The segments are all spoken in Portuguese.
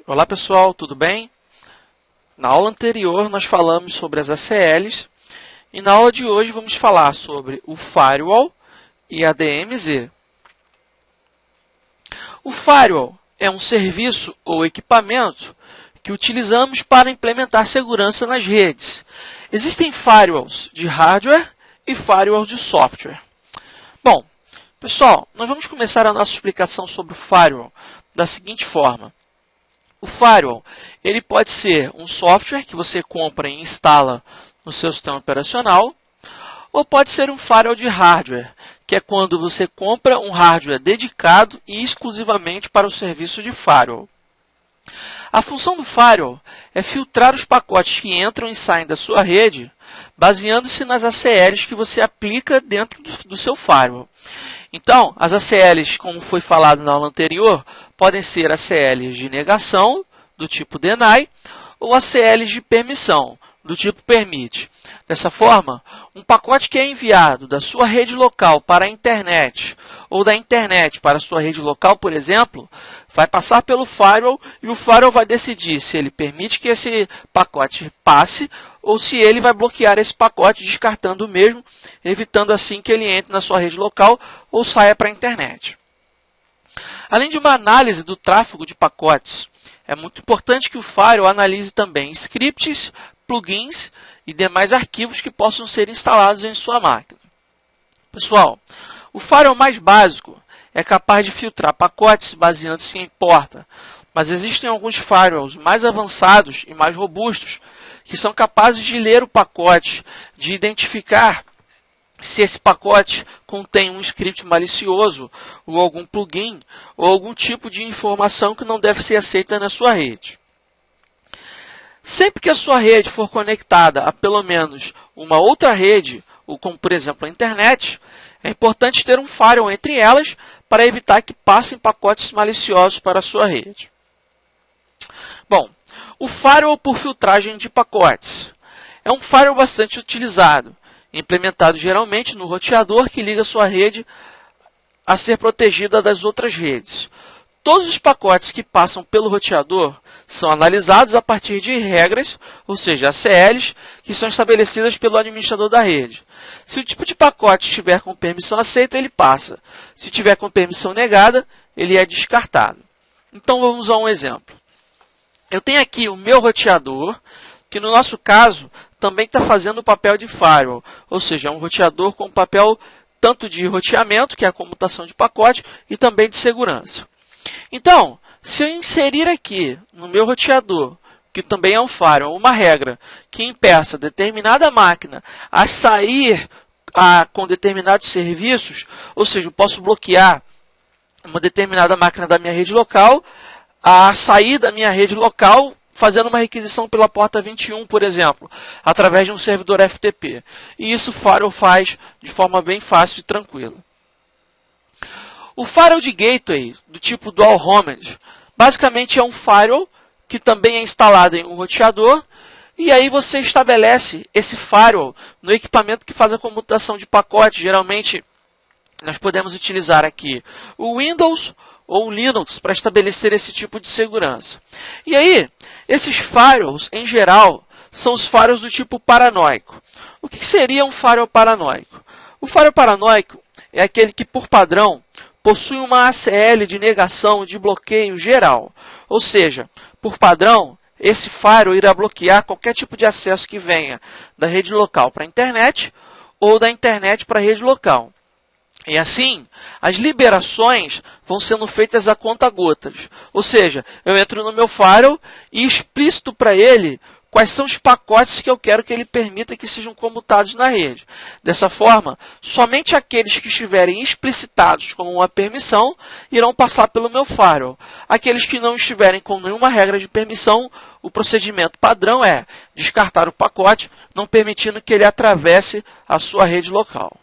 Olá pessoal, tudo bem? Na aula anterior nós falamos sobre as ACLs e na aula de hoje vamos falar sobre o Firewall e a DMZ. O Firewall é um serviço ou equipamento que utilizamos para implementar segurança nas redes. Existem firewalls de hardware e firewalls de software. Bom, pessoal, nós vamos começar a nossa explicação sobre o Firewall da seguinte forma. O Firewall ele pode ser um software que você compra e instala no seu sistema operacional, ou pode ser um Firewall de hardware, que é quando você compra um hardware dedicado e exclusivamente para o serviço de Firewall. A função do Firewall é filtrar os pacotes que entram e saem da sua rede, baseando-se nas ACLs que você aplica dentro do seu Firewall. Então, as ACLs, como foi falado na aula anterior, podem ser ACLs de negação, do tipo deny, ou ACLs de permissão, do tipo permit. Dessa forma, um pacote que é enviado da sua rede local para a internet, ou da internet para a sua rede local, por exemplo, vai passar pelo Firewall e o Firewall vai decidir se ele permite que esse pacote passe ou se ele vai bloquear esse pacote, descartando o mesmo, evitando assim que ele entre na sua rede local ou saia para a internet. Além de uma análise do tráfego de pacotes, é muito importante que o Firewall analise também scripts, plugins e demais arquivos que possam ser instalados em sua máquina. Pessoal, o Firewall mais básico é capaz de filtrar pacotes baseando-se em porta, mas existem alguns firewalls mais avançados e mais robustos que são capazes de ler o pacote, de identificar se esse pacote contém um script malicioso, ou algum plugin, ou algum tipo de informação que não deve ser aceita na sua rede. Sempre que a sua rede for conectada a pelo menos uma outra rede, ou como por exemplo a internet, é importante ter um firewall entre elas para evitar que passem pacotes maliciosos para a sua rede. Bom, o firewall por filtragem de pacotes é um firewall bastante utilizado, implementado geralmente no roteador que liga sua rede a ser protegida das outras redes. Todos os pacotes que passam pelo roteador são analisados a partir de regras, ou seja, ACLs, que são estabelecidas pelo administrador da rede. Se o tipo de pacote estiver com permissão aceita, ele passa. Se tiver com permissão negada, ele é descartado. Então vamos a um exemplo. Eu tenho aqui o meu roteador, que no nosso caso também está fazendo o papel de firewall, ou seja, é um roteador com papel tanto de roteamento, que é a comutação de pacote, e também de segurança. Então, se eu inserir aqui no meu roteador, que também é um firewall, uma regra que impeça determinada máquina a sair com determinados serviços, ou seja, eu posso bloquear uma determinada máquina da minha rede local, a sair da minha rede local, fazendo uma requisição pela porta 21, por exemplo, através de um servidor FTP. E isso o Firewall faz de forma bem fácil e tranquila. O Firewall de Gateway, do tipo Dual Homed, basicamente é um Firewall que também é instalado em um roteador, e aí você estabelece esse Firewall no equipamento que faz a comutação de pacotes. Geralmente, nós podemos utilizar aqui o Windows ou o Linux para estabelecer esse tipo de segurança. E aí, esses firewalls, em geral, são os firewalls do tipo paranoico. O que seria um firewall paranoico? O firewall paranoico é aquele que, por padrão, possui uma ACL de negação de bloqueio geral. Ou seja, por padrão, esse firewall irá bloquear qualquer tipo de acesso que venha da rede local para a internet ou da internet para a rede local. E assim, as liberações vão sendo feitas a conta-gotas. Ou seja, eu entro no meu firewall e explícito para ele quais são os pacotes que eu quero que ele permita que sejam comutados na rede. Dessa forma, somente aqueles que estiverem explicitados como uma permissão irão passar pelo meu firewall. Aqueles que não estiverem com nenhuma regra de permissão, o procedimento padrão é descartar o pacote, não permitindo que ele atravesse a sua rede local.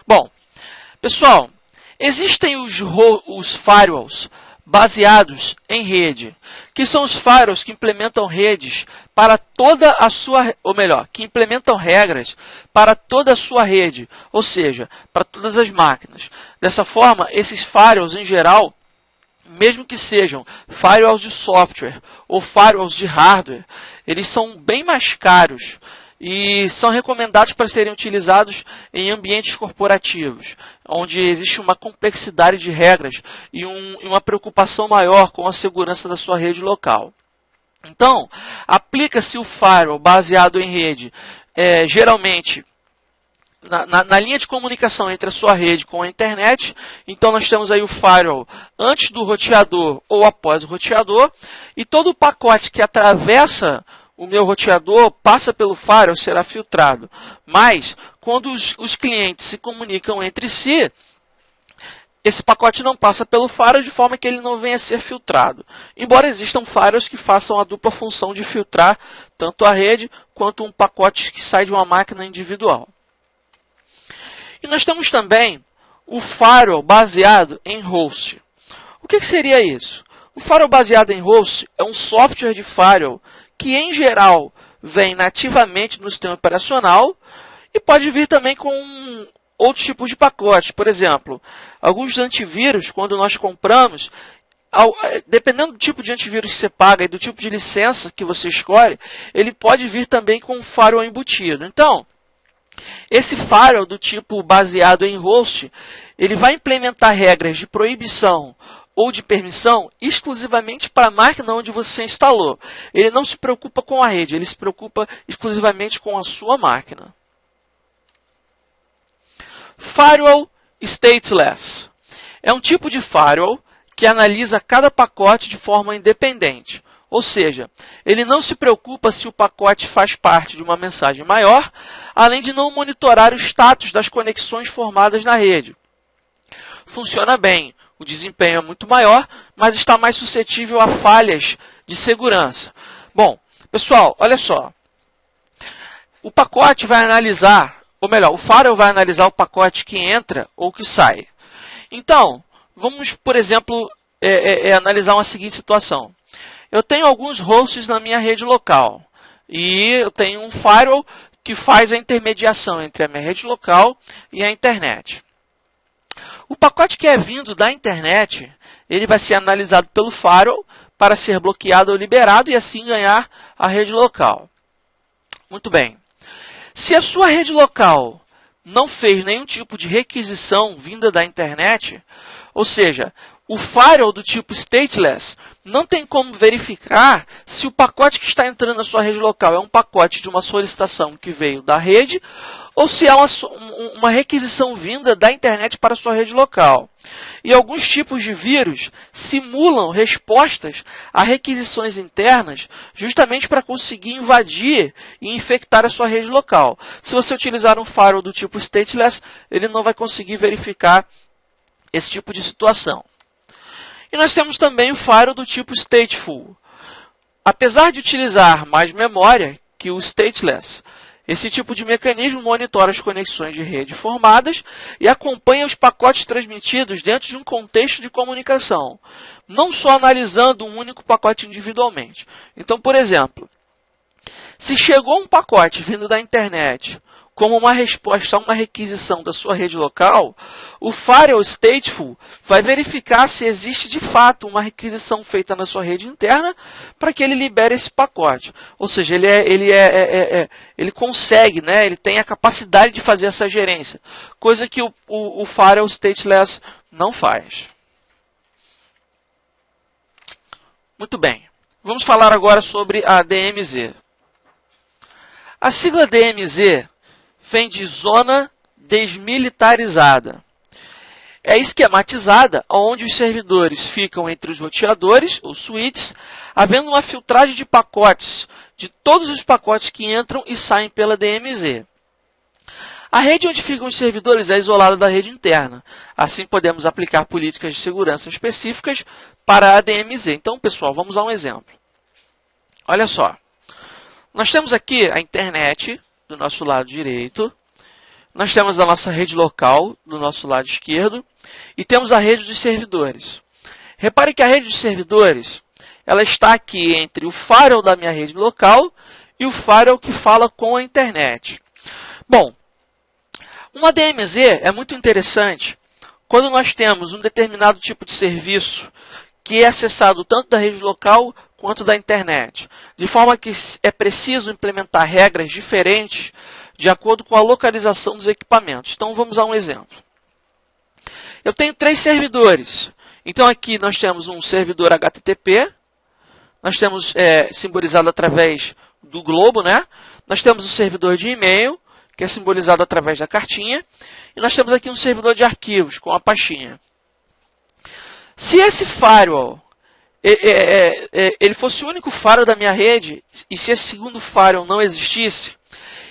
Bom, pessoal, existem os firewalls baseados em rede, que são os firewalls que implementam redes para toda a sua, ou melhor, que implementam regras para toda a sua rede, ou seja, para todas as máquinas. Dessa forma, esses firewalls, em geral, mesmo que sejam firewalls de software ou firewalls de hardware, eles são bem mais caros e são recomendados para serem utilizados em ambientes corporativos, onde existe uma complexidade de regras e uma preocupação maior com a segurança da sua rede local. Então, aplica-se o firewall baseado em rede, geralmente na linha de comunicação entre a sua rede com a internet. Então, nós temos aí o firewall antes do roteador ou após o roteador, e todo o pacote que atravessa o meu roteador passa pelo firewall será filtrado. Mas, quando os clientes se comunicam entre si, esse pacote não passa pelo firewall de forma que ele não venha a ser filtrado. Embora existam firewalls que façam a dupla função de filtrar tanto a rede quanto um pacote que sai de uma máquina individual. E nós temos também o firewall baseado em host. O que seria isso? O firewall baseado em host é um software de firewall que, em geral, vem nativamente no sistema operacional e pode vir também com outros tipos de pacote. Por exemplo, alguns antivírus, quando nós compramos, dependendo do tipo de antivírus que você paga e do tipo de licença que você escolhe, ele pode vir também com um firewall embutido. Então, esse firewall do tipo baseado em host, ele vai implementar regras de proibição ou de permissão exclusivamente para a máquina onde você instalou. Ele não se preocupa com a rede, ele se preocupa exclusivamente com a sua máquina. Firewall Stateless é um tipo de firewall que analisa cada pacote de forma independente. Ou seja, ele não se preocupa se o pacote faz parte de uma mensagem maior, além de não monitorar o status das conexões formadas na rede. Funciona bem, o desempenho é muito maior, mas está mais suscetível a falhas de segurança. Bom, pessoal, olha só. O pacote vai analisar, ou melhor, o firewall vai analisar o pacote que entra ou que sai. Então, vamos, por exemplo, analisar uma seguinte situação. Eu tenho alguns hosts na minha rede local e eu tenho um firewall que faz a intermediação entre a minha rede local e a internet. O pacote que é vindo da internet, ele vai ser analisado pelo firewall para ser bloqueado ou liberado e assim ganhar a rede local. Muito bem. Se a sua rede local não fez nenhum tipo de requisição vinda da internet, ou seja, o firewall do tipo stateless não tem como verificar se o pacote que está entrando na sua rede local é um pacote de uma solicitação que veio da rede ou se é uma requisição vinda da internet para a sua rede local. E alguns tipos de vírus simulam respostas a requisições internas justamente para conseguir invadir e infectar a sua rede local. Se você utilizar um firewall do tipo stateless, ele não vai conseguir verificar esse tipo de situação. E nós temos também o firewall do tipo stateful. Apesar de utilizar mais memória que o stateless, esse tipo de mecanismo monitora as conexões de rede formadas e acompanha os pacotes transmitidos dentro de um contexto de comunicação, não só analisando um único pacote individualmente. Então, por exemplo, se chegou um pacote vindo da internet como uma resposta a uma requisição da sua rede local, o firewall stateful vai verificar se existe de fato uma requisição feita na sua rede interna para que ele libere esse pacote. Ou seja, ele consegue, né? Ele tem a capacidade de fazer essa gerência, coisa que o firewall stateless não faz. Muito bem, vamos falar agora sobre a DMZ. A sigla DMZ vem de Zona Desmilitarizada. É esquematizada onde os servidores ficam entre os roteadores, ou switches, havendo uma filtragem de pacotes, de todos os pacotes que entram e saem pela DMZ. A rede onde ficam os servidores é isolada da rede interna. Assim, podemos aplicar políticas de segurança específicas para a DMZ. Então, pessoal, vamos a um exemplo. Olha só. Nós temos aqui a internet do nosso lado direito. Nós temos a nossa rede local do nosso lado esquerdo. E temos a rede dos servidores. Repare que a rede dos servidores ela está aqui entre o firewall da minha rede local e o firewall que fala com a internet. Bom, uma DMZ é muito interessante quando nós temos um determinado tipo de serviço que é acessado tanto da rede local quanto da internet, de forma que é preciso implementar regras diferentes de acordo com a localização dos equipamentos. Então, vamos a um exemplo. Eu tenho 3 servidores. Então, aqui nós temos um servidor HTTP, nós temos simbolizado através do globo, né? Nós temos um servidor de e-mail, que é simbolizado através da cartinha, e nós temos aqui um servidor de arquivos, com a pastinha. Se esse firewall ele fosse o único firewall da minha rede, e se esse segundo firewall não existisse,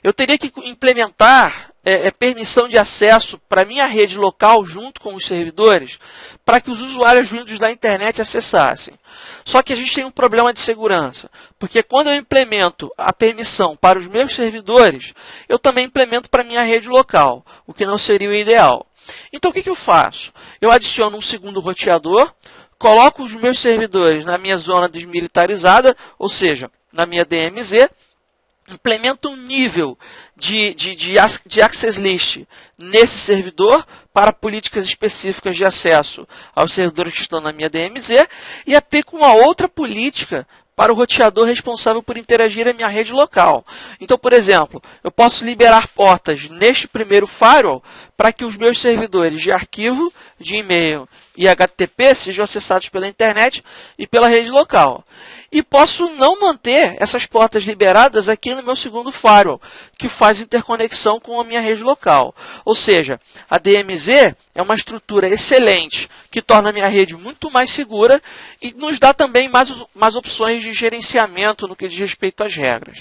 eu teria que implementar permissão de acesso para a minha rede local junto com os servidores, para que os usuários vindos da internet acessassem. Só que a gente tem um problema de segurança, porque quando eu implemento a permissão para os meus servidores, eu também implemento para a minha rede local, o que não seria o ideal. Então, o que eu faço? Eu adiciono um segundo roteador, coloco os meus servidores na minha zona desmilitarizada, ou seja, na minha DMZ, implemento um nível de access list nesse servidor para políticas específicas de acesso aos servidores que estão na minha DMZ e aplico uma outra política para o roteador responsável por interagir na minha rede local. Então, por exemplo, eu posso liberar portas neste primeiro firewall para que os meus servidores de arquivo, de e-mail e HTTP sejam acessados pela internet e pela rede local. E posso não manter essas portas liberadas aqui no meu segundo firewall, que faz interconexão com a minha rede local. Ou seja, a DMZ é uma estrutura excelente, que torna a minha rede muito mais segura e nos dá também mais opções de gerenciamento no que diz respeito às regras.